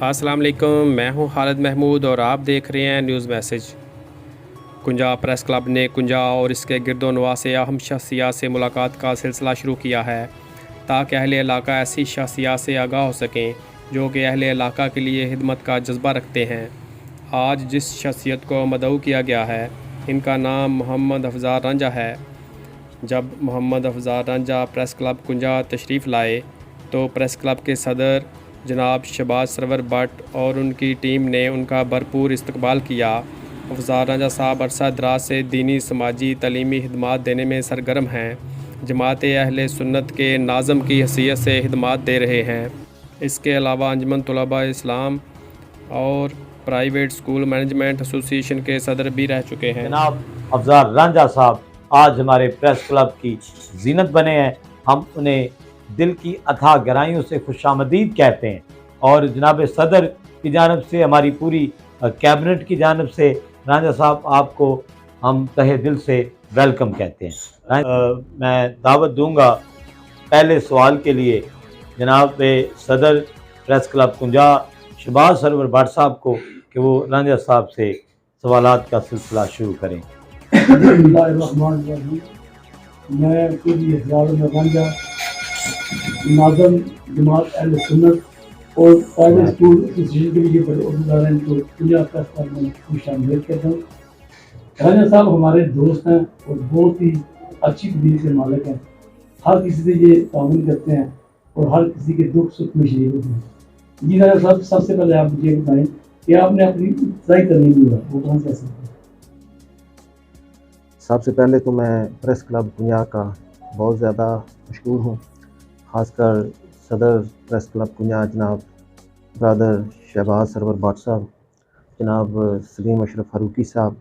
अस्सलाम वालेकुम, मैं हूं खालिद महमूद और आप देख रहे हैं न्यूज़ मैसेज। कुंजा प्रेस क्लब ने कुंजा और इसके गिरदोनवा से अहम शख्सियात से मुलाकात का सिलसिला शुरू किया है ताकि अहले इलाका ऐसी शख्सियात से आगाह हो सकें जो कि अहले इलाका के लिए खिदमत का जज्बा रखते हैं। आज जिस शख्सियत को मदऊ किया गया है इनका नाम मोहम्मद अफजार रंजा है। जब मोहम्मद अफजार रंजा प्रेस क्लब कुंजा तशरीफ़ लाए तो प्रेस क्लब के सदर जनाब शहबाज सरवर भट्ट और उनकी टीम ने उनका भरपूर इस्तकबाल किया। अफजार रंजा साहब अरसा दराज से दीनी समाजी तलीमी खिदमात देने में सरगर्म हैं। जमात अहले सुन्नत के नाज़म की हैसियत से खिदमात दे रहे हैं। इसके अलावा अंजुमन तुलबा इस्लाम और प्राइवेट स्कूल मैनेजमेंट एसोसिएशन के सदर भी रह चुके हैं। जनाब अफजार रंजा साहब आज हमारे प्रेस क्लब की जीनत बने हैं। हम उन्हें दिल की अथाह गहराइयों से खुशामदीद कहते हैं और जनाब सदर की जानब से, हमारी पूरी कैबिनेट की जानब से रंजा साहब आपको हम तहे दिल से वेलकम कहते हैं। मैं दावत दूंगा पहले सवाल के लिए जनाब सदर प्रेस क्लब कुंजा शहबाज सरवर भट्ट साहब को कि वो रंजा साहब से सवालात का सिलसिला शुरू करें। मैं रंजा नाज़म जमात अहले सुन्नत और प्राइवेट स्कूल एसोसिएशन के लिए बड़े उम्मीदवार हैं तो कुंजा प्रेस क्लब में खुशामदीद कहता हूँ। रंजा साहब हमारे दोस्त हैं और बहुत ही अच्छी तबीयत के मालिक हैं। हर किसी से ये ताउन करते हैं और हर किसी के दुख सुख में शरीक होते हैं। जी रंजा साहब, सबसे पहले आप मुझे बताएं कि आपने अपनी इब्तदाई तालीम हुआ वो कहाँ से हासिल की? सबसे पहले तो मैं प्रेस क्लब कुंजा का बहुत ज़्यादा मशहूर हूँ, ख़ासकर सदर प्रेस क्लब कुंजा जनाब ब्रदर शहबाज सरवर भट्ट साहब, जनाब सलीम अशरफ फारूकी साहब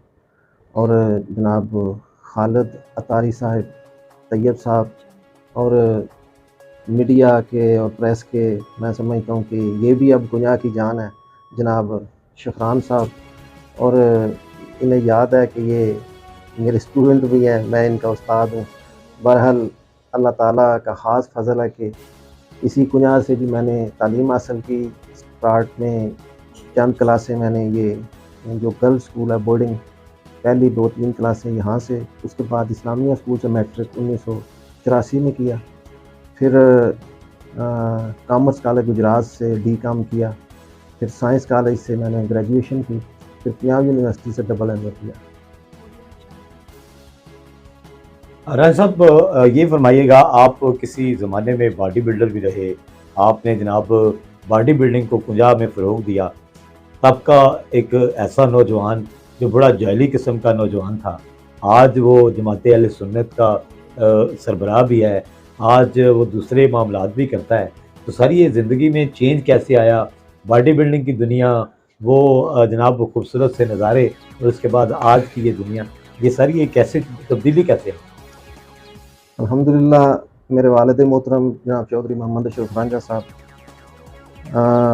और जनाब खालिद अतारी साहब, तैयब साहब और मीडिया के और प्रेस के मैं समझता हूँ कि ये भी अब कुंजा की जान है, जनाब शफरान साहब। और इन्हें याद है कि ये मेरे स्टूडेंट भी हैं, मैं इनका उस्ताद हूँ। बहरहाल अल्लाह ताला का ख़ास फजल है कि इसी कुंजा से भी मैंने तालीम हासिल की। स्टार्ट में चंद क्लासें मैंने ये जो गर्ल्स स्कूल है बोर्डिंग, पहली 2-3 क्लासें यहाँ से, उसके बाद इस्लामिया स्कूल से मैट्रिक 1984 में किया। फिर कॉमर्स कॉलेज गुजरात से BCom किया, फिर साइंस कॉलेज से मैंने ग्रेजुएशन की, फिर पंजाब यूनिवर्सिटी से MA किया। रंजा साहब ये फरमाइएगा, आप किसी ज़माने में बॉडी बिल्डर भी रहे, आपने जनाब बॉडी बिल्डिंग को कुंजा में फ़रोग दिया। तब का एक ऐसा नौजवान जो बड़ा जहली किस्म का नौजवान था, आज वो जमात अहले सुन्नत का सरबराह भी है, आज वो दूसरे मामलात भी करता है। तो सारी ये ज़िंदगी में चेंज कैसे आया? बॉडी बिल्डिंग की दुनिया, वो जनाब वो खूबसूरत से नज़ारे और उसके बाद आज की ये दुनिया, ये सारी ये कैसे तब्दीली कैसे है? अल्हम्दुलिल्लाह मेरे वालिद मोहतरम जनाब चौधरी मोहम्मद अशरफ रंजा साहब,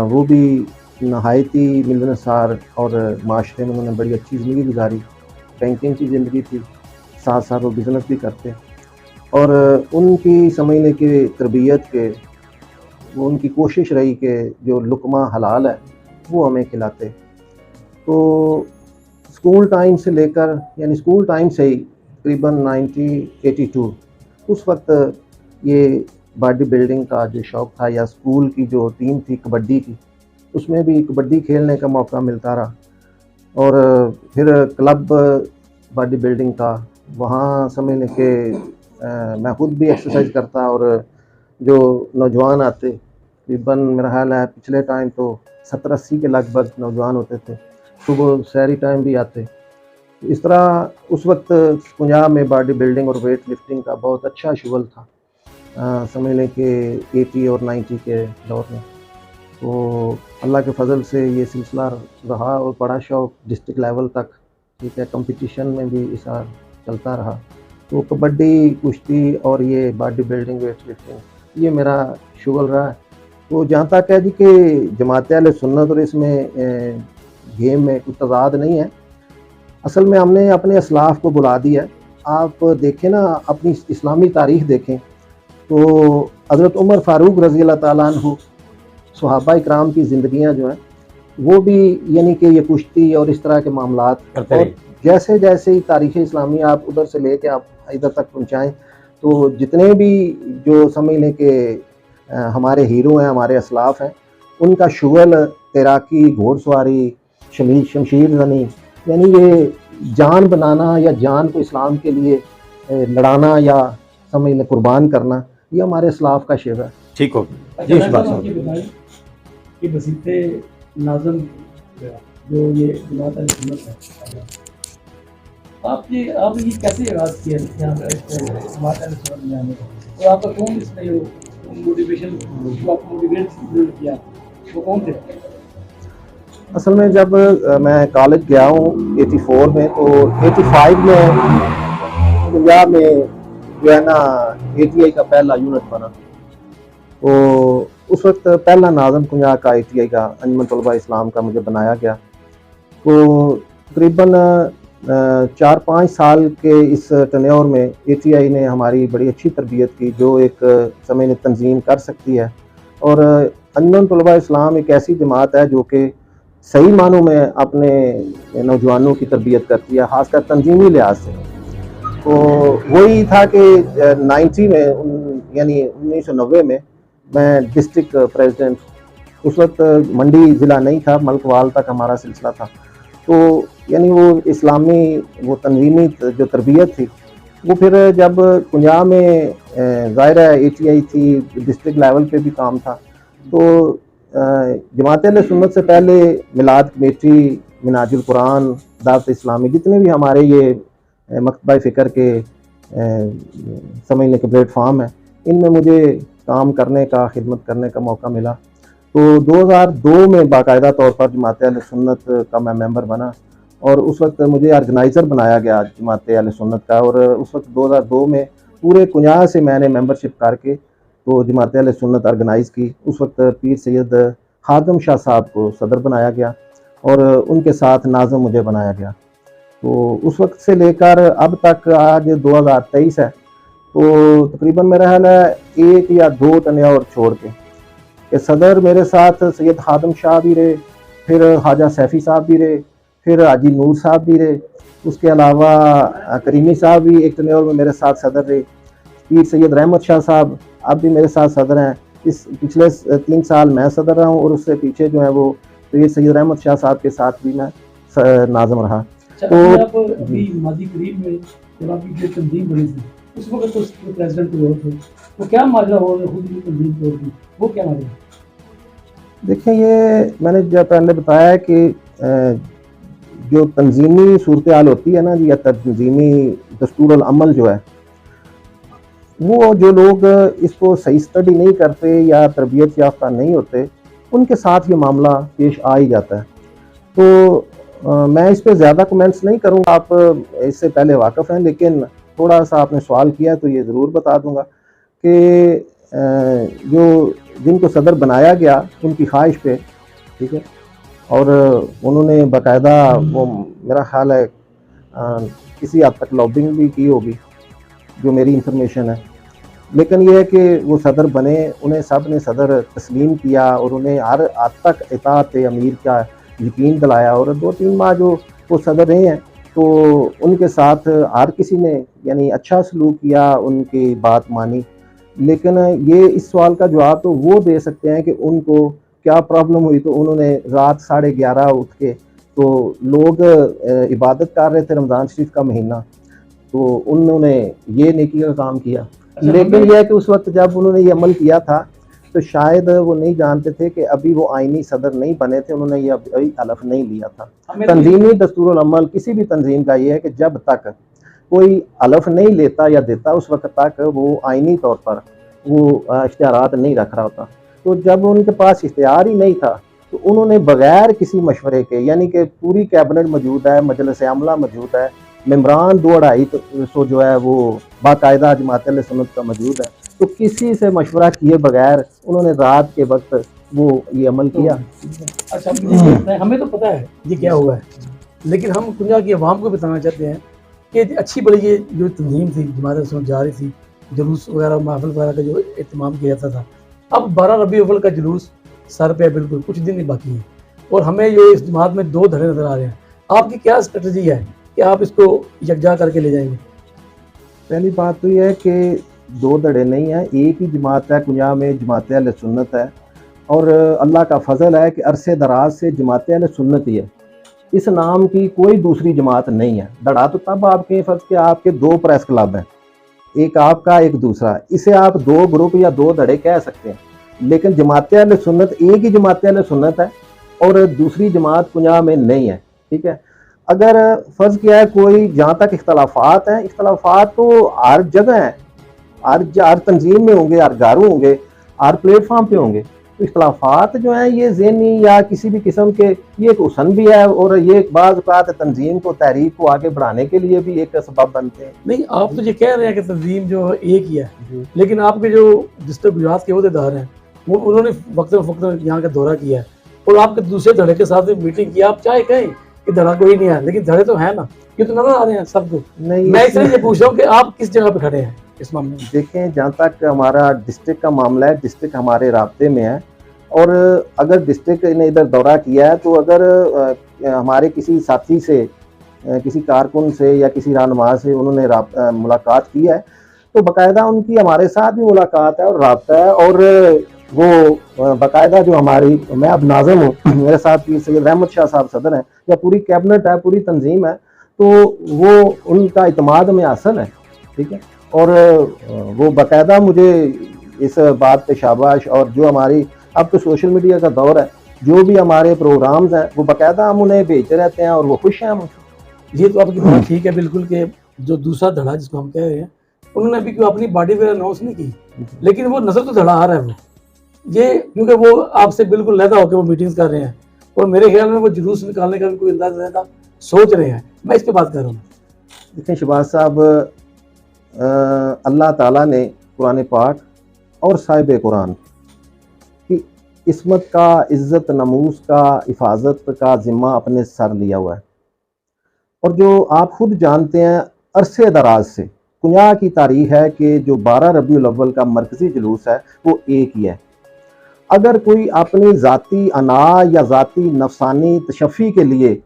वो भी नहायती मिलनसार और माशरे में उन्होंने बड़ी अच्छी ज़िंदगी गुजारी। बैंकिंग की ज़िंदगी थी, साथ साथ वो बिज़नेस भी करते और उनकी समझने की तरबियत के वो उनकी कोशिश रही कि जो लुक़मा हलाल है वो हमें खिलाते। तो स्कूल टाइम से लेकर, यानी स्कूल टाइम से ही तकरीबन 1982 उस वक्त ये बॉडी बिल्डिंग का जो शौक़ था, या स्कूल की जो टीम थी कबड्डी की, उसमें भी कबड्डी खेलने का मौका मिलता रहा। और फिर क्लब बॉडी बिल्डिंग का, वहाँ समझने के मैं खुद भी एक्सरसाइज करता और जो नौजवान आते, तकरीबन मेरा ख्याल है पिछले टाइम तो 70-80 के लगभग नौजवान होते थे, सुबह शहरी टाइम भी आते। इस तरह उस वक्त पंजाब में बॉडी बिल्डिंग और वेट लिफ्टिंग का बहुत अच्छा शुगल था, समझ लें कि 80 और 90 के दौर में। तो अल्लाह के फजल से ये सिलसिला रहा और बड़ा शौक़ डिस्ट्रिक्ट लेवल तक, ठीक है, कंपटीशन में भी इसका चलता रहा। तो कबड्डी, कुश्ती और ये बॉडी बिल्डिंग, वेट लिफ्टिंग, ये मेरा शुगल रहा है। तो जहाँ तक है जी कि जमात अहले सुन्नत और इसमें गेम में कोई तज़ाद नहीं है, असल में हमने अपने असलाफ़ को बुला दिया है। आप देखें ना, अपनी इस्लामी तारीख़ देखें तो हज़रत उमर फ़ारूक रज़ी अल्लाह ताला अन्हु, सहाबा इकराम की ज़िंदगियाँ जो हैं वो भी यानी कि ये कुश्ती और इस तरह के मामलात करते और रहे। जैसे जैसे ही तारीख़ इस्लामी आप उधर से लेके आप इधर तक पहुँचाएँ, तो जितने भी जो समझ लें कि हमारे हीरो हैं, हमारे असलाफ़ हैं, उनका शुगल, तैराकी, घोड़सवारी, शमशीर ज़नी, यानी ये जान बनाना या जान को इस्लाम के लिए लड़ाना या समझ लें कुर्बान करना, ये हमारे असलाफ़ का शेवा है। ठीक हो अच्छा जी, मैं बात आपकी बताएं कि वसीते नाज़म जो ये जमात अहले सुन्नत है, आपने ये कैसे आगाज़ किया यहाँ पे जमात अहले सुन्नत में आने का? और आपका कौन इसने मोटिवेशन जो आपको मोटिवेट किया, वो कौन थे? असल में जब मैं कॉलेज गया हूँ 84 में, तो 85 में पंजाब में जो है ना ATI का पहला यूनिट बना। तो उस वक्त पहला नाज़म पंजाब का ATI का अंजुमन तलबा इस्लाम का मुझे बनाया गया। तो तकरीबन 4-5 साल के इस टन्योर में ATI ने हमारी बड़ी अच्छी तरबियत की, जो एक समय में तंजीम कर सकती है। और अंजुमन तलबा इस्लाम एक ऐसी जमात है जो कि सही मानों में अपने नौजवानों की तरबियत करती है, ख़ासकर तंजीमी लिहाज से। तो वही था कि 90 में यानी 1990 में मैं डिस्ट्रिक्ट प्रेसिडेंट, उस वक्त मंडी ज़िला नहीं था, मलकवाल तक हमारा सिलसिला था। तो यानी वो इस्लामी वो तंजीमी जो तरबियत थी, वो फिर जब पंजाब में ज़ाहिर है ATI थी, डिस्ट्रिक्ट लेवल पे भी काम था। तो जमात अहले सुन्नत से पहले मिलाद कमेटी, मिनाजुल कुरान, दावत इस्लामी, जितने भी हमारे ये मकतबा फ़िक्र के समझ लें कि प्लेटफार्म है, इनमें मुझे काम करने का, खिदमत करने का मौका मिला। तो 2002 में बाकायदा तौर पर जमात अहले सुन्नत का मैं मेंबर बना और उस वक्त मुझे ऑर्गेनाइज़र बनाया गया जमात अहले सुन्नत का। और उस वक्त 2002 में पूरे कुंजा से मैंने मेंबरशिप करके तो जमात अहले सुन्नत ऑर्गेनाइज़ की। उस वक्त पीर सैयद खादम शाह साहब को सदर बनाया गया और उनके साथ नाज़म मुझे बनाया गया। तो उस वक्त से लेकर अब तक आज 2023 है, तो तकरीबन मेरा ख्याल है 1 या 2 टन्योर छोड़ के सदर मेरे साथ सैयद खादम शाह भी रहे, फिर ख्वाजा सैफ़ी साहब भी रहे, फिर हाजी नूर साहब भी रहे, उसके अलावा करीमी साहब भी एक टन्योर में मेरे साथ सदर रहे। पीर सैयद रहमत शाह साहब अब भी मेरे साथ सदर हैं। इस पिछले 3 साल मैं सदर रहा हूँ और उससे पीछे जो है वो पीर सैयद रहमत शाह साहब के साथ भी मैं नाज़म रहा। अच्छा, तो आप अभी माजी करीब में जब आपकी जो तंजीम बनी थी, उस वक्त तो प्रेसिडेंट कोई और थे, तो क्या माजरा हो रहा खुद की तंजीम तोड़ दी, वो क्या माजरा? देखिए, ये मैंने जब पहले बताया कि जो तंजीमी सूरत हाल होती है ना जी, या तंजीमी दस्तूर अमल जो है, वो जो लोग इसको सही स्टडी नहीं करते या तरबियत याफ्ता नहीं होते, उनके साथ ये मामला पेश आ ही जाता है। तो मैं इस पे ज़्यादा कमेंट्स नहीं करूँगा, आप इससे पहले वाकिफ़ हैं, लेकिन थोड़ा सा आपने सवाल किया तो ये ज़रूर बता दूँगा कि जो जिनको सदर बनाया गया उनकी ख्वाहिश पे, ठीक है, और उन्होंने बाकायदा वो मेरा ख्याल है किसी हद तक लॉबिंग भी की होगी, जो मेरी इंफॉर्मेशन है। लेकिन ये है कि वो सदर बने, उन्हें सब ने सदर तस्लीम किया और उन्हें हर हद तक इताअत अमीर का यकीन दिलाया। और 2-3 माह जो वो सदर रहे हैं, तो उनके साथ हर किसी ने यानी अच्छा सलूक किया, उनकी बात मानी। लेकिन ये इस सवाल का जवाब तो वो दे सकते हैं कि उनको क्या प्रॉब्लम हुई। तो उन्होंने रात 11:30 उठ के, तो लोग इबादत कर रहे थे, रमज़ान शरीफ का महीना, तो उन्होंने ये नेकी का काम किया। लेकिन यह है कि उस वक्त जब उन्होंने ये अमल किया था, तो शायद वो नहीं जानते थे कि अभी वो आईनी सदर नहीं बने थे, उन्होंने ये अभी हलफ नहीं लिया था। तंजीमी दस्तूर अमल किसी भी तंजीम का ये है कि जब तक कोई हलफ नहीं लेता या देता, उस वक्त तक वो आईनी तौर पर वो इश्तिहारात नहीं रख रहा होता। तो जब उनके पास इख्तियार ही नहीं था, तो उन्होंने बगैर किसी मशवरे के, यानी कि पूरी कैबिनेट मौजूद है, मजलिस आमला मौजूद है, मेम्बरान 2-250 जो है वो बाकायदा जमात अहले सुन्नत का मौजूद है, तो किसी से मशवरा किए बगैर उन्होंने रात के वक्त वो ये अमल किया। अच्छा, हमें तो पता है ये क्या हुआ है, लेकिन हम कुंजा की आवाम को बताना चाहते हैं कि अच्छी बड़ी ये जो तंजीम थी, जमात अहले सुन्नत जा रही थी, जुलूस वगैरह, महफिल वगैरह का जो एहतमाम किया जाता था, अब 12 रबी अव्वल का जुलूस सर पे बिल्कुल कुछ दिन ही बाकी है। और हमें ये इस जमात में 2 धड़े नज़र आ रहे हैं। आपकी क्या स्ट्रेटजी है कि आप इसको यकजा करके ले जाएंगे? पहली बात तो यह है कि 2 धड़े नहीं है, एक ही जमात है कुंजा में, जमात अहले सुन्नत है। और अल्लाह का फजल है कि अरसे दराज से जमात अहले सुन्नत ही है, इस नाम की कोई दूसरी जमात नहीं है। धड़ा तो तब आपके फर्ज के आपके 2 प्रेस क्लब हैं, एक आपका एक दूसरा, इसे आप 2 ग्रुप या 2 धड़े कह सकते हैं। लेकिन जमात अहले सुन्नत एक ही जमात अहले सुन्नत है और दूसरी जमात कुंजा में नहीं है। ठीक है, अगर फ़र्ज़ किया है कोई जहाँ तक इख्तलाफात हैं, इख्तलाफात तो हर जगह हैं, हर तंजीम में होंगे, हर घरों होंगे, हर प्लेटफार्म पे होंगे। तो इख्तलाफात जो हैं ये ज़हनी या किसी भी किस्म के, ये एक हुसन भी है और ये एक बाज़ औक़ात तंजीम को, तहरीक को आगे बढ़ाने के लिए भी एक सबब बनते हैं। नहीं, आप तो ये कह रहे हैं कि तंजीम जो है एक ही है, लेकिन आपके जो डिस्ट्रिक्ट गुजरात के अहदेदार हैं वो उन्होंने वक्त फ़क्त यहाँ का दौरा किया है और आपके दूसरे धड़े के साथ मीटिंग की। आप चाहे कहें कि धड़ा कोई नहीं है, लेकिन धड़े तो है ना, ये तो नजर आ रहे हैं सबको। नहीं, मैं इसलिए ये पूछ रहा हूँ कि आप किस जगह पे खड़े हैं इस मामले में? देखें, जहाँ तक हमारा डिस्ट्रिक्ट का मामला है, डिस्ट्रिक्ट हमारे राब्ते में है और अगर डिस्ट्रिक्ट ने इधर दौरा किया है तो अगर हमारे किसी साथी से, किसी कारकुन से या किसी रहनुमा से उन्होंने मुलाकात की है तो बाकायदा उनकी हमारे साथ भी मुलाकात है और राब्ता है। और वो बाकायदा जो हमारी, मैं अब नाज़िम हूँ, मेरे साथ भी सैयद रहमत शाह साहब सदर हैं या पूरी कैबिनेट है, पूरी तंजीम है, तो वो उनका इत्मीनान में हासिल है। ठीक है, और वो बाकायदा मुझे इस बात पे शाबाश, और जो हमारी अब तो सोशल मीडिया का दौर है, जो भी हमारे प्रोग्राम्स हैं वो बाकायदा हम उन्हें भेजते रहते हैं और वो खुश हैं हमसे। ये तो आपकी बात ठीक है बिल्कुल, कि जो दूसरा धड़ा जिसको हम कह रहे हैं उन्होंने अभी क्यों अपनी बॉडी पे अनाउंस नहीं की, लेकिन वो नजर तो धड़ा आ रहा है वो, ये क्योंकि वो आपसे बिल्कुल लहदा होकर वो मीटिंग्स कर रहे हैं और मेरे ख्याल में वो जुलूस निकालने का भी कोई अंदाजा ज़्यादा सोच रहे हैं। मैं इस पे बात कर रहा हूँ। देखें शहबाज साहब, अल्लाह ताला ने कुरान पाक और साहिब कुरान की इस्मत का, इज़्ज़त नमूस का, हिफाजत का ज़िम्मा अपने सर लिया हुआ है। और जो आप खुद जानते हैं, अरसे दराज से कुंजा की तारीख है कि जो 12 रबीउल अव्वल का मरकज़ी जुलूस है वो एक ही है। अगर कोई अपनी ज़ाती अना या ज़ाती नफसानी तशफ़ी के लिए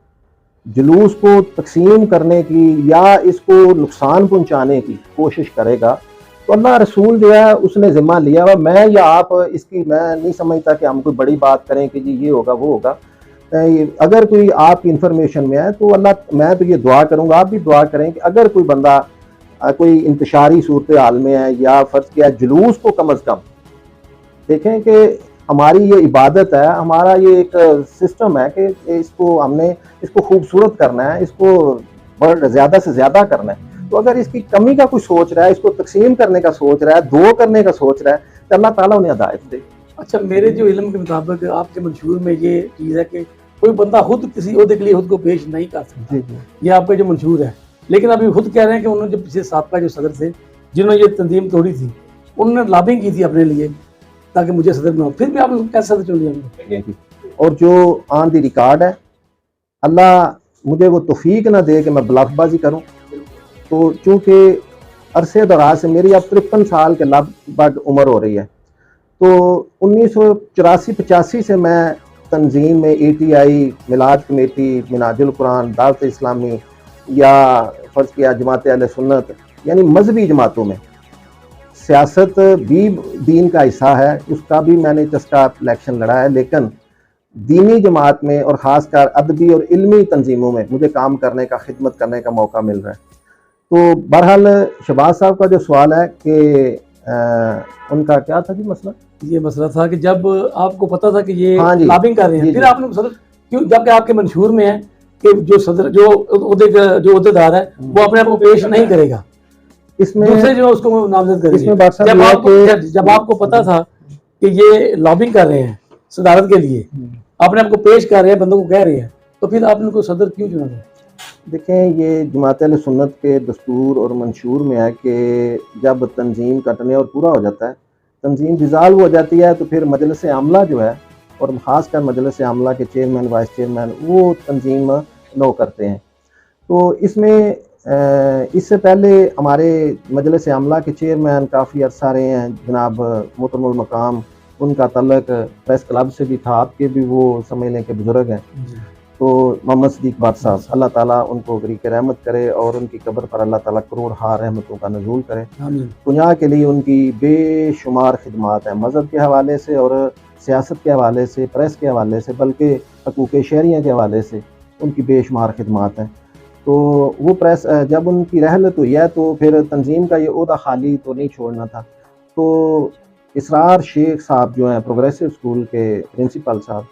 जुलूस को तकसीम करने की या इसको नुकसान पहुँचाने की कोशिश करेगा तो अल्लाह रसूल जो है उसने ज़िम्मा लिया हुआ। मैं या आप इसकी, मैं नहीं समझता कि हम कोई बड़ी बात करें कि जी ये होगा वो होगा। अगर कोई आपकी इन्फॉर्मेशन में है तो अल्लाह, मैं तो ये दुआ करूँगा, आप भी दुआ करें कि अगर कोई बंदा कोई इंतशारी सूरत हाल में है या फ़र्ज़ किया जुलूस को कम अज़ कम देखें कि हमारी ये इबादत है, हमारा ये एक सिस्टम है कि इसको हमने इसको खूबसूरत करना है, इसको ज़्यादा से ज़्यादा करना है। तो अगर इसकी कमी का कोई सोच रहा है, इसको तकसीम करने का सोच रहा है, 2 करने का सोच रहा है, तो अल्लाह ताला उन्हें हिदायत दे। अच्छा, मेरे जो इल्म के मुताबिक आपके मंशूर में ये चीज़ है कि कोई बंदा खुद किसी ओहदे के लिए खुद को पेश नहीं कर सकता, ये आपका जो मंशूर है। लेकिन अभी खुद कह रहे हैं कि उन्होंने जो पिछले साबका जो सदर थे जिन्होंने ये तंजीम तोड़ी थी, उन्होंने लॉबिंग की थी अपने लिए ताकि मुझे सदर बनाओ, फिर भी आप कैसे सदर चुन लिया? और जो ऑन दी रिकॉर्ड है, अल्लाह मुझे वो तौफीक ना दे कि मैं बलाफबाजी करूं। तो चूँकि अरसे दराज से मेरी अब 53 साल के लगभग उम्र हो रही है, तो 1984-85 से मैं तंजीम में ATI, मिलाद कमेटी, मिनाजुल कुरान, दावत इस्लामी या फ़र्ज़ किया जमात अहले सुन्नत यानी मजहबी जमातों में, सियासत भी दीन का हिस्सा है, उसका भी मैंने चस्का इलेक्शन लड़ा है, लेकिन दीनी जमात में और ख़ासकर अदबी और इल्मी तंजीमों में मुझे काम करने का, खिदमत करने का मौका मिल रहा है। तो बहरहाल शहबाज साहब का जो सवाल है कि उनका क्या था जी मसला? ये मसला था कि जब आपको पता था कि ये लॉबिंग कर रहे हैं, फिर आपने सदर क्यों, जबकि आपके मंशूर में है कि जो सदर जो ओहदेदार है वो अपने आप को पेश नहीं करेगा, इसमें दूसरे जो उसको नामजद करेंगे। इसमें बात जब आपको पता था कि ये लॉबिंग कर रहे हैं सदारत के लिए, अपने आप को पेश कर रहे हैं, बंदों को कह रहे हैं, तो फिर आपने उनको सदर क्यों चुना था? देखें, ये जमात अहले सुन्नत के दस्तूर और मंशूर में है कि जब तंजीम का टेन्योर पूरा हो जाता है, तंजीम डिज़ाल्व हो जाती है, तो फिर मजलिस आमला जो है और ख़ासकर मजलिस आमला के चेयरमैन, वाइस चेयरमैन वो तंजीम नो करते हैं। तो इसमें इससे पहले हमारे मजलिस आमला के चेयरमैन काफ़ी अर्सा रहे हैं जनाब मोहतरमुल मकाम उनका तल्लक प्रेस क्लब से भी था, आपके भी वो समझ लें कि बुजुर्ग हैं। तो मोहम्मद सिद्दीक बाट साहब, अल्लाह ताला उनको गरीक रहमत करे और उनकी कब्र पर अल्लाह ताला करोड़ हार रहमतों का नज़ूल करे। कुंजा के लिए उनकी बेशुमार खिदमात हैं, मज़हब के हवाले से और सियासत के हवाले से, प्रेस के हवाले से, बल्कि हकूक़ शहरियाँ के हवाले से उनकी बेशुमार खिदमात हैं। तो वो प्रेस जब उनकी रहलत हुई है तो फिर तंजीम का ये ओहदा खाली तो नहीं छोड़ना था। तो इसरार शेख साहब जो हैं प्रोग्रेसिव स्कूल के प्रिंसिपल साहब,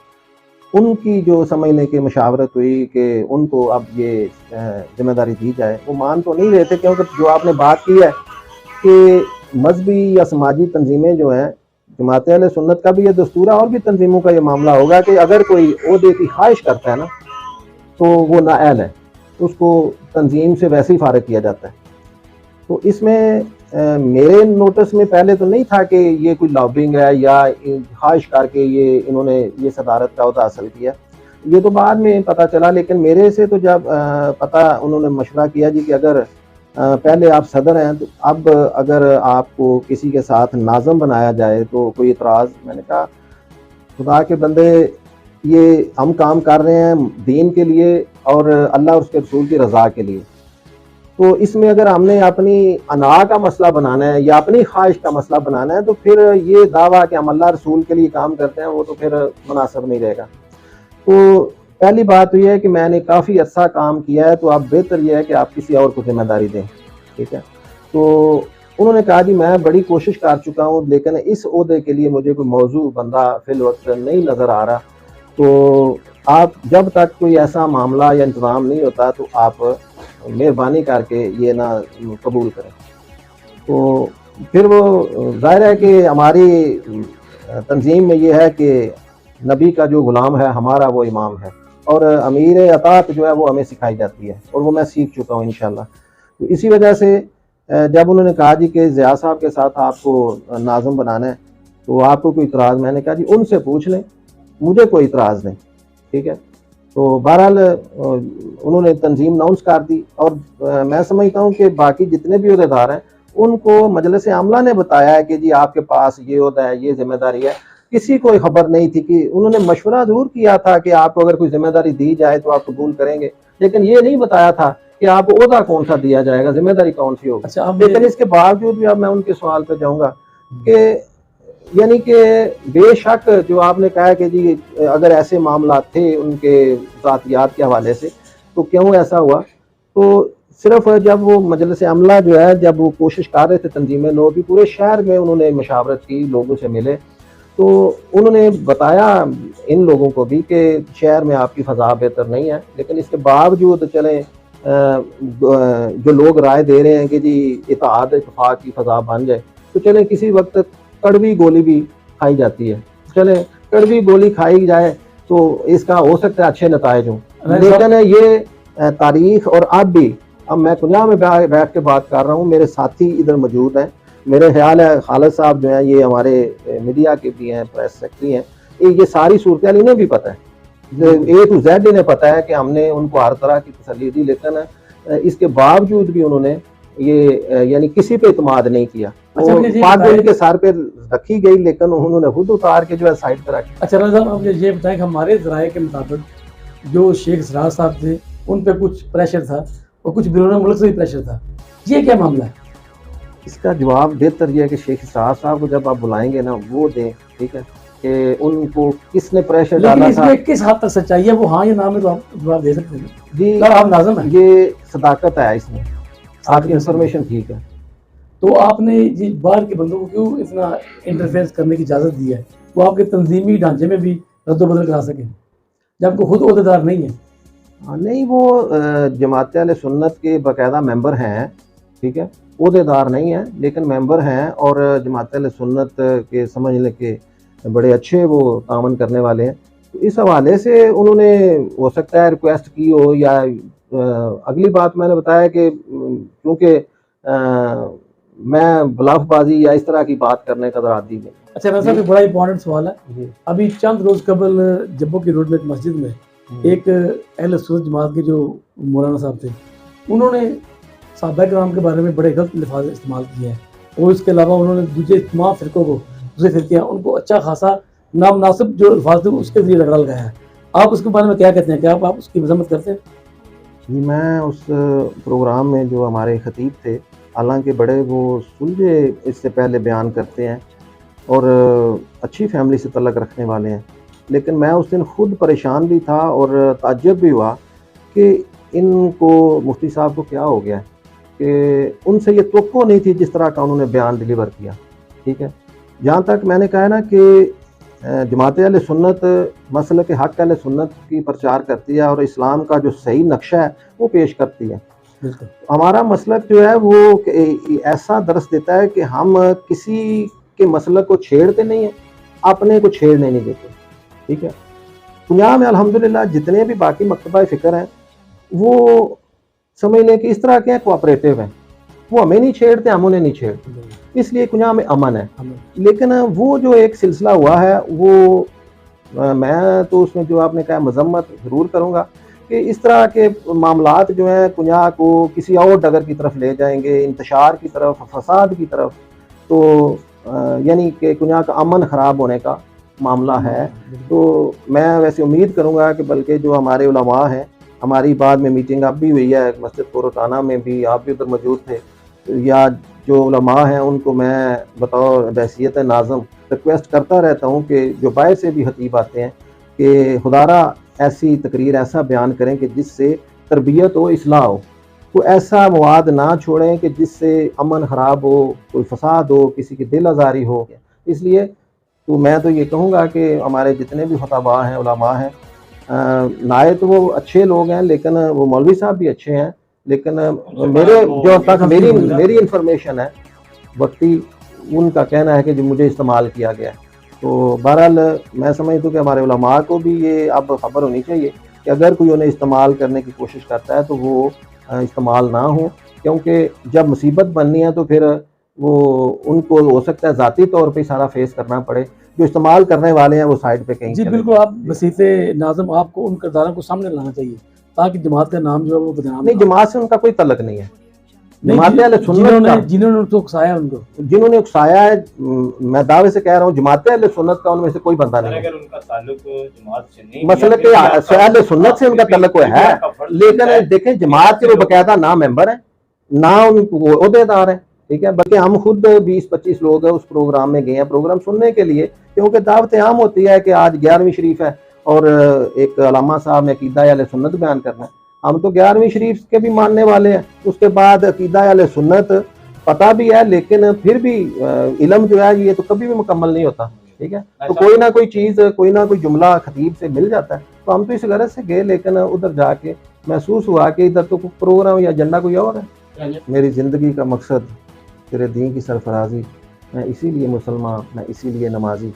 उनकी जो समझ लें कि मशावरत हुई कि उनको अब ये जिम्मेदारी दी जाए, वो मान तो नहीं रहे थे, क्योंकि जो आपने बात की है कि मजहबी या समाजी तंजीमें जो हैं, जमात अहले सुन्नत का भी ये दस्तूर है और भी तंजीमों का ये मामला होगा कि अगर कोई ओहदे की ख्वाहिश करता है ना तो वो नाअहल है, उसको तंजीम से वैसे ही फारिग किया जाता है। तो इसमें मेरे नोटिस में पहले तो नहीं था कि ये कोई लॉबिंग है या ख्वाहिश करके ये इन्होंने ये सदारत का ओहदा हासिल किया, ये तो बाद में पता चला। लेकिन मेरे से तो जब पता उन्होंने मशवरा किया जी कि अगर पहले आप सदर हैं तो अब अगर आपको किसी के साथ नाज़म बनाया जाए तो कोई इतराज़। मैंने कहा खुदा के बंदे, ये हम काम कर रहे हैं दीन के लिए और अल्लाह और उसके रसूल की रज़ा के लिए, तो इसमें अगर हमने अपनी अना का मसला बनाना है या अपनी ख्वाहिश का मसला बनाना है तो फिर ये दावा कि हम अल्लाह रसूल के लिए काम करते हैं वो तो फिर मुनासिब नहीं रहेगा। तो पहली बात तो यह है कि मैंने काफ़ी अर्सा काम किया है, तो अब बेहतर यह है कि आप किसी और को जिम्मेदारी दें, ठीक है। तो उन्होंने कहा जी मैं बड़ी कोशिश कर चुका हूँ, लेकिन इस ओहदे के लिए मुझे कोई मौजू बंदा फिल वक्त नहीं नज़र आ रहा, तो आप जब तक कोई ऐसा मामला या इंतज़ाम नहीं होता तो आप मेहरबानी करके ये ना कबूल करें। तो फिर वो ज़ाहिर है कि हमारी तंजीम में ये है कि नबी का जो ग़ुलाम है हमारा वो इमाम है, और अमीर अतात जो है वो हमें सिखाई जाती है और वो मैं सीख चुका हूँ इंशाल्लाह। तो इसी वजह से जब उन्होंने कहा जी कि ज़िया साहब के साथ आपको नाज़िम बनाना है तो आपको कोई इतराज़, मैंने कहा जी उनसे पूछ लें, मुझे कोई इतराज़ नहीं, ठीक है। तो बहरहाल उन्होंने तंजीम अनाउंस कर दी और मैं समझता हूँ कि बाकी जितने भी अहदेदार हैं उनको मजलिस आमला ने बताया है कि जी आपके पास ये ओहदा है, ये जिम्मेदारी है। किसी को खबर नहीं थी कि उन्होंने मशवरा ज़रूर किया था कि आपको अगर कोई जिम्मेदारी दी जाए तो आप कबूल करेंगे, लेकिन ये नहीं बताया था कि आपको ओहदा कौन सा दिया जाएगा, जिम्मेदारी कौन सी होगी। अच्छा, लेकिन इसके बावजूद भी अब मैं उनके सवाल पर जाऊँगा कि यानी कि बेशक जो आपने कहा कि जी अगर ऐसे मामला थे उनके ज़ातियात के हवाले से तो क्यों ऐसा हुआ, तो सिर्फ जब वो मजलिस अमला जो है जब वो कोशिश कर रहे थे तंजीमें नो की, पूरे शहर में उन्होंने मशावरत की, लोगों से मिले, तो उन्होंने बताया इन लोगों को भी कि शहर में आपकी फ़ज़ा बेहतर नहीं है, लेकिन इसके बावजूद चलें जो लोग राय दे रहे हैं कि जी इत्तेहाद इत्तेफाक की फ़ज़ा बन जाए, तो चलें किसी वक्त कड़वी गोली भी खाई जाती है, चले कड़वी गोली खाई जाए तो इसका हो सकता है अच्छे नताइज हों, लेकिन ये तारीख और अब मैं कुंजा में बैठ के बात कर रहा हूँ, मेरे साथी इधर मौजूद हैं, मेरे ख्याल है खालिद साहब जो हैं ये हमारे मीडिया के भी हैं, प्रेस सेक्रेटरी हैं, ये सारी सूरत इन्हें भी पता है, A to Z इन्हें पता है कि हमने उनको हर तरह की तसल्ली दी, लेकिन इसके बावजूद भी उन्होंने ये यानी किसी पे इत्मीनान नहीं किया। पाक के सर पे रखी गई लेकिन उन्होंने खुद उतार के जो है साइड पर रखी। अच्छा राजा साहब, आप ये बताएं कि हमारे ज़राए के मुताबिक जो शेख इसरार साहब थे उन पे कुछ प्रेशर था और कुछ बैरून मुल्क से भी प्रेशर था, ये क्या मामला है? इसका जवाब बेहतर यह है कि शेख इसरार साहब को जब आप बुलाएंगे ना वो दें, ठीक है, कि उनको किसने प्रेशर डाला था, किस हद तक सच्चाई है वो, हाँ या ना में तो आप जवाब दे सकते हैं जी। आप नाज़िम हैं, ये सदाकत है, इसमें आपकी इंफॉर्मेशन ठीक है। तो आपने ये बाहर के बंदों को क्यों इतना इंटरफेरेंस करने की इजाज़त दी है, वो आपके तंजीमी ढांचे में भी रद्दोबदल करा सके जबकि खुद ओहदेदार नहीं है? नहीं, वो जमात अहले सुन्नत के बाकायदा मेंबर हैं, ठीक है, ओहदेदार नहीं हैं लेकिन मेंबर हैं और जमात अहले सुन्नत के समझ लें कि बड़े अच्छे वो तामन करने वाले हैं। तो इस हवाले से उन्होंने हो सकता है रिक्वेस्ट की हो, या अगली बात मैंने बताया कि क्योंकि मैं बलाफबाजी या इस तरह की बात करने का आदी नहीं। अच्छा राजा साहब, बड़ा इंपॉर्टेंट सवाल है, अभी चंद रोज कबल जब्बो की रोड में एक मस्जिद में एक अहले सुन्नत जमात के जो मौलाना साहब थे उन्होंने सहाबा किराम के बारे में बड़े गलत अल्फाज इस्तेमाल किए हैं और इसके अलावा उन्होंने दूसरे तमाम फ़िरक़ों को दूसरे फिरके हैं, उनको अच्छा खासा नामनासिब जो अल्फाज थे उसके जरिए रगड़ा लगाया है। आप उसके बारे में क्या कहते हैं? क्या आप उसकी मजम्मत करते हैं? जी, मैं उस प्रोग्राम में जो हमारे खतीब थे, हालांकि बड़े वो सुलझे इससे पहले बयान करते हैं और अच्छी फैमिली से तल्लक़ रखने वाले हैं, लेकिन मैं उस दिन ख़ुद परेशान भी था और ताज्जुब भी हुआ कि इनको मुफ्ती साहब को क्या हो गया है कि उनसे ये तवक्को नहीं थी जिस तरह का उन्होंने बयान डिलीवर किया। ठीक है, जहाँ तक मैंने कहा ना कि जमात अहले सुन्नत मसलक हक़ अहले सुन्नत की प्रचार करती है और इस्लाम का जो सही नक्शा है वो पेश करती है। हमारा मसलक जो है वो ऐसा दर्स देता है कि हम किसी के मसलक को छेड़ते नहीं हैं, अपने को छेड़ने नहीं देते। ठीक है, दुनिया में अल्हम्दुलिल्लाह जितने भी बाकी मकतबा फ़िक्र हैं वो समझ लें कि इस तरह के हैं, कोऑपरेटिव हैं, वो हमें नहीं छेड़ते, हम उन्हें नहीं छेड़ते, इसलिए कुनिया में अमन है। लेकिन वो जो एक सिलसिला हुआ है वो मैं तो उसमें जो आपने कहा मजम्मत ज़रूर करूँगा कि इस तरह के मामलात जो हैं कुनिया को किसी और डगर की तरफ ले जाएंगे, इंतशार की तरफ, फसाद की तरफ, तो यानी कि कुनिया का अमन ख़राब होने का मामला है। तो मैं वैसे उम्मीद करूँगा कि बल्कि जो हमारे उलमा हैं, हमारी बाद में मीटिंग अब भी हुई है मस्जिद कोरोटाना में भी, आप भी उधर मौजूद थे, या जो उलमा हैं उनको मैं बतौर हैसियत नाज़िम रिक्वेस्ट करता रहता हूँ कि जो बाहर से भी खतीब आते हैं कि खुदारा ऐसी तकरीर, ऐसा बयान करें कि जिससे तरबियत हो, इस्लाह हो, कोई ऐसा मवाद ना छोड़ें कि जिससे अमन ख़राब हो, कोई फसाद हो, किसी की दिल आज़ारी हो। इसलिए तो मैं तो ये कहूँगा कि हमारे जितने भी खुताबा हैं, उलमा हैं, नाए तो वो अच्छे लोग हैं, लेकिन वो मौलवी साहब भी अच्छे हैं, लेकिन मेरे जो तक मेरी इंफॉर्मेशन है वक्ती उनका कहना है कि जो मुझे इस्तेमाल किया गया है। तो बहरहाल मैं समझता हूँ कि हमारे उलमा को भी ये अब ख़बर होनी चाहिए कि अगर कोई उन्हें इस्तेमाल करने की कोशिश करता है तो वो इस्तेमाल ना हो, क्योंकि जब मुसीबत बननी है तो फिर वो उनको हो सकता है ज़ाती तौर पे सारा फेस करना पड़े, जो इस्तेमाल करने वाले हैं वो साइड पे कहीं जी बिल्कुल, आप वसीफ़े नाज़िम आपको उन किरदारों को सामने लाना चाहिए ताकि जमात का नाम जो है वो बदनाम नहीं, जमात से उनका कोई तल्लक नहीं है। जमात अहले सुन्नत जिन्होंने तो उकसाया उनको, जिन्होंने उकसाया है, मैं दावे से कह रहा हूँ जमात अहले सुन्नत का उनमें से कोई बंदा नहीं है। अगर उनका ताल्लुक जमात से नहीं, मसलक अहले सुन्नत से उनका ताल्लुक है, लेकिन देखें जमात के वो बकायदा ना मेंबर है, ना उनको ओहदेदार है। ठीक है, बल्कि हम खुद 20-25 लोग उस प्रोग्राम में गए हैं प्रोग्राम सुनने के लिए, क्योंकि दावत आम होती है कि आज 11वीं शरीफ है और एक अलामा साहब ने अकीदा अहले सुन्नत बयान करना है। हम तो 11वीं शरीफ के भी मानने वाले हैं, उसके बाद अकीदा अहले सुन्नत पता भी है, लेकिन फिर भी इल्म जो है ये तो कभी भी मुकम्मल नहीं होता। ठीक है, तो कोई ना कोई चीज़, कोई ना कोई जुमला खतीब से मिल जाता है। तो हम तो इस गरज से गए, लेकिन उधर जाके महसूस हुआ कि इधर तो प्रोग्राम या एजेंडा कोई और है। मेरी ज़िंदगी का मकसद तेरे दीन की सरफराजी, मैं इसीलिए मुसलमान, मैं इसीलिए नमाजी।